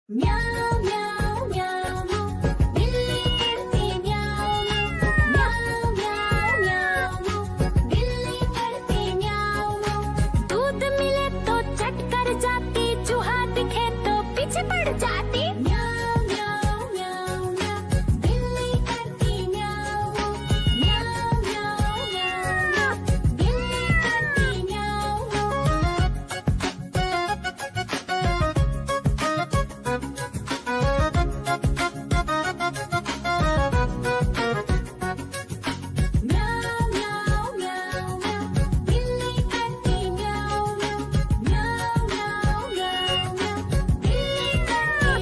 म्याऊं म्याऊं म्याऊं बिल्ली करती म्याऊं म्याऊं म्याऊं म्याऊं बिल्ली करती म्याऊं। दूध मिले तो चट कर जाती, चूहा दिखे तो पीछे पड़ जाती। म्याऊं म्याऊं म्याऊं म्याऊं बिल्ली करती म्याऊं म्याऊं म्याऊं म्याऊं बिल्ली करती म्याऊं। म्याऊं म्याऊं म्याऊं म्याऊं बिल्ली करती म्याऊं म्याऊं म्याऊं म्याऊं म्याऊं बिल्ली करती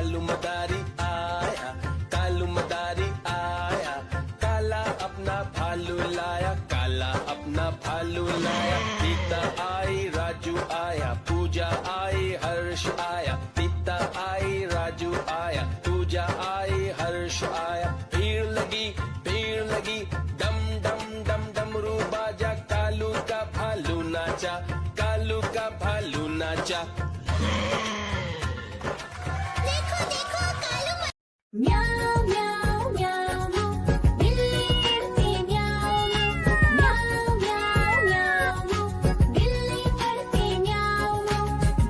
कालू मदारी आया, कालू मदारी आया, काला अपना भालू लाया, काला अपना भालू लाया। सीता आई राजू आया, पूजा आई हर्ष आया, सीता आई राजू आया, पूजा आई हर्ष आया। भीड़ लगी डम डम डम डमरू बाजा, कालू का भालू नाचा, कालू का भालू नाचा। म्याऊ म्याऊ म्याऊ म्याऊ, बिल्ली करती म्याऊ म्याऊ म्याऊ म्याऊ म्याऊ, बिल्ली करती म्याऊ म्याऊ।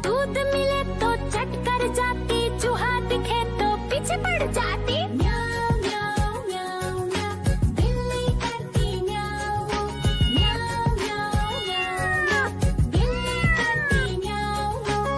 दूध मिले तो चट कर जाती, चूहा दिखे तो पीछे पड़ जाती। म्याऊ म्याऊ म्याऊ म्याऊ, बिल्ली करती म्याऊ म्याऊ म्याऊ म्याऊ म्याऊ, बिल्ली करती म्याऊ म्याऊ।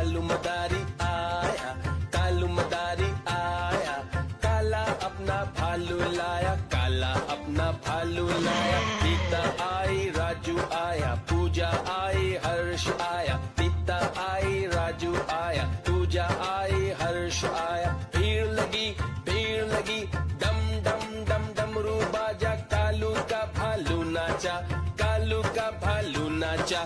कालू मदारी आया, कालू मदारी आया, काला अपना भालू लाया, काला अपना भालू लाया। सीता आई राजू आया, पूजा आई हर्ष आया, सीता आई राजू आया, पूजा आई हर्ष आया। भीड़ लगी डम डम डम डमरू बाजा, कालू का भालू नाचा, कालू का भालू नाचा।